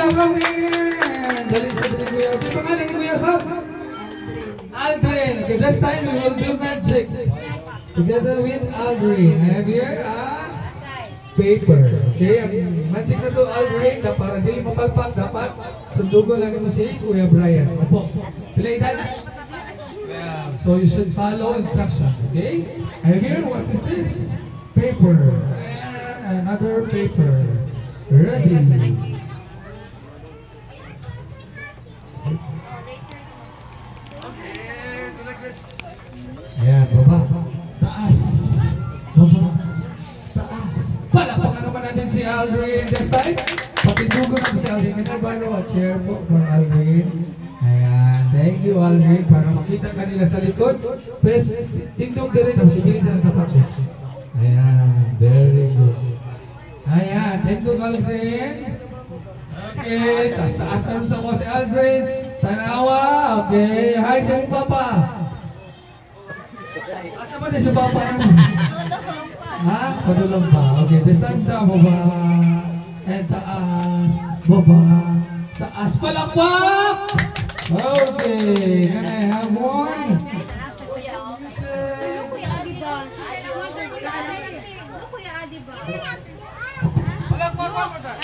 welcome here! Dali sa ni Kuya. Sa pangalan ni Kuya Sam? Aldrin. Okay, this time we will do magic. Together with Aldrin. I have here a paper. Okay, ang magic na to, Aldrin, na para hindi mapalpak, dapat sundugon lang mo si Kuya Brian. Opo. Play that. Yeah. So you should follow instruction. Okay? I have here, what is this? Paper. And another paper. Ready. Ayan, baba, taas, baba, taas. Palapakan naman natin si Aldrin this time. Patindugan natin si Aldrin. Can I borrow a chair po for Aldrin? Ayan, thank you Aldrin. Para makita kanila sa likod. Please, tindog din rin. Sigilin sa sapatos. Ayan, very good. Ayan, tindog Aldrin. Okay, taas-taas naman sa ko si Aldrin. Tanawa, okay. Hi sa mong papa. Asa ba din sa papa naman? Ha? Padulong pa. Okay, this time down, baba. And taas, baba. Taas, palakpak! Okay, can I have one? Palakpak, palakpak!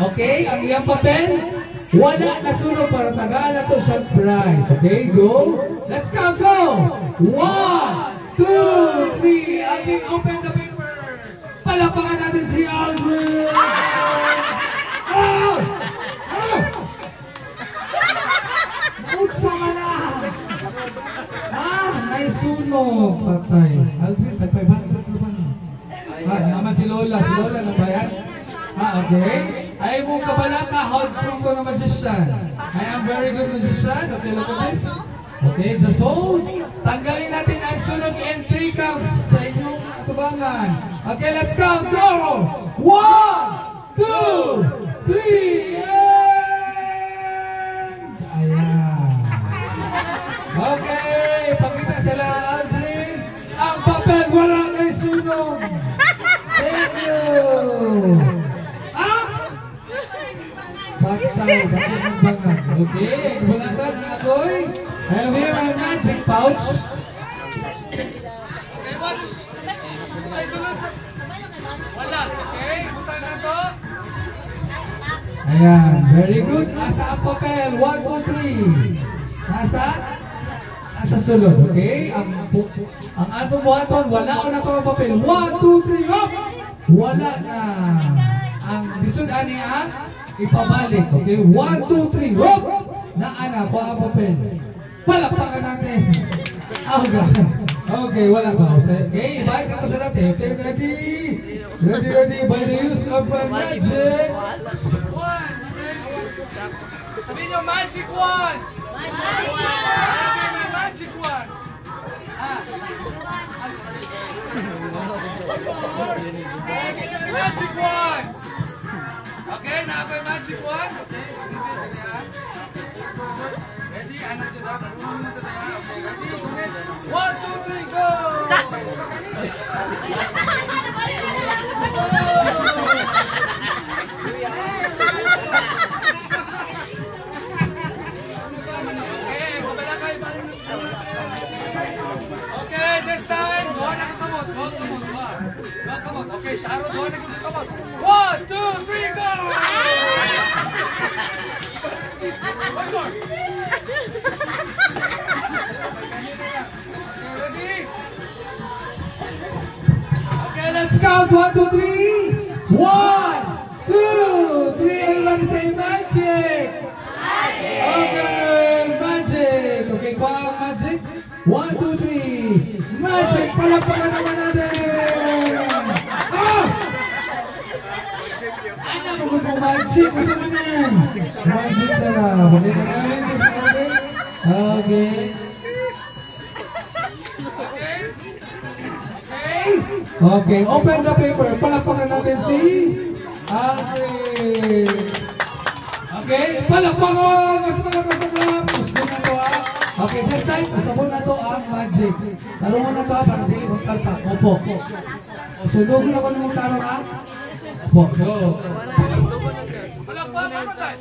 Okay, ang iyang papel, wala na sunod para tagaan na ito shot prize. Okay, go. Let's count, go. 1, 2, 3. Aldrin, open the paper. Palapakan natin si Aldrin. Mautsa ka na. May sunog. Patay. Aldrin, tagpayban. Naman si Lola. Si Lola na ba yan? Okay. Ay mo kabalata, hold from ko na magician. I am very good magician. Okay, look at this. Okay, just hold. Tanggalin natin ang sunog and 3 counts sa inyong atubangan. Okay, let's count. Go! 1, 2, 3, and... Ayan. Okay, pakita sila, Aldrin. Ang papel, wala na sunog. Thank you. Okay, gulangan ang ako'y. I have here my magic pouch. Okay, watch. Ay, sunod sa... Wala, okay? Butang na to. Ayan, very good. Nasa ang papel, 1, 2, 3. Nasa sulod, okay? Ang atong buhaton, wala ko na ito ang papel. 1, 2, 3, hop! Wala na. Ang lisod ani ang ipabalik, okay? 1, 2, 3, hop! Naana ko ang papel. Palakpakan natin. Okay, wala pa. Okay, ibalik ka to sa natin. Okay, ready? Ready, by the use of magic. 1, Sabihin nyo, magic wand! Magic wand! Okay, magic wand! Magic wand! Okay, na-ako'y magic wand. Okay, ready? Ano dyan na? Okay, ready? 1, 2, 3, go! Okay, this time, go na kamot. Go kamot. Okay, Sharon, go na kamot. 1, 2, 3, go! One more. Ready? Okay, let's count. 1, 2, 3. 1, 2, 3. Everybody say magic. Okay, magic. Okay, wow, magic. 1, 2, 3. Magic. Palakpakan naman natin. Ano mo gusto magic? Gusto mo na. Magic sana. Balik na namin. Okay. Okay, open the paper. Palakpakan natin si Andre. Okay, palakpakan. Mas magkakasagap. Gusto na to ha. Okay, this time, usapon na to ang magic. Taro mo na to ha, para di mong kalpak. Opo. O, sunod na ko mong taro ha. Opo, go. Palakpakan mo tayo.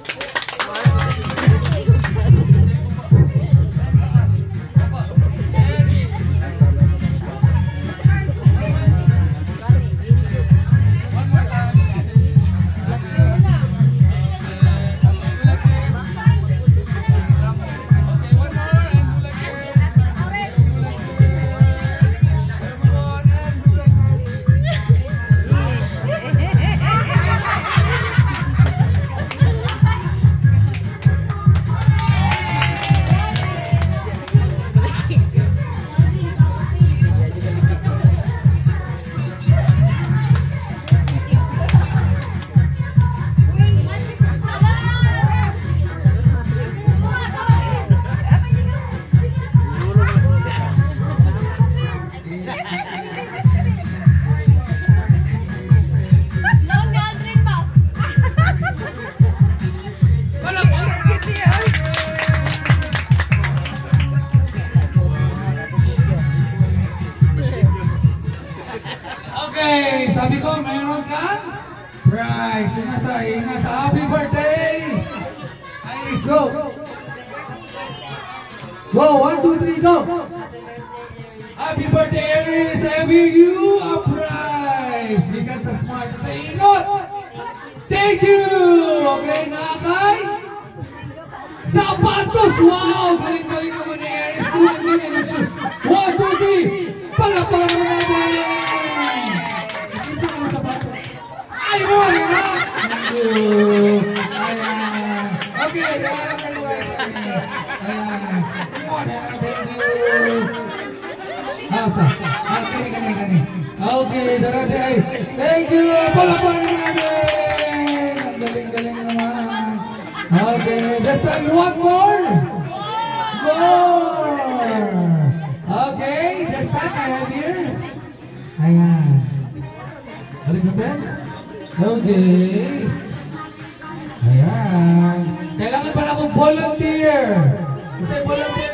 Okay, sabi ko, mayroon kang prize. Yung nasa happy birthday. Iris, go. Go, 1, 2, 3, go. Happy birthday, Iris. I give you a prize. Bigan sa smart sa inot. Thank you. Okay, nakakay. Sapatos. Wow, galing-galing naman ni Iris. 1, 2, 3. Palakpakan naman natin. Ay, mo! Thank you! Ayan! Okay, dahan ka luway sa akin. Ayan! Thank you! Asa? Kani. Okay, darati ay. Thank you! Palakpakan natin! Ang galing-galing naman. Okay, this time, one more! More! Okay, this time I have here. Ayan. Balik natin. Okay. Ayan. Kailangan pa na akong volunteer. Kasi volunteer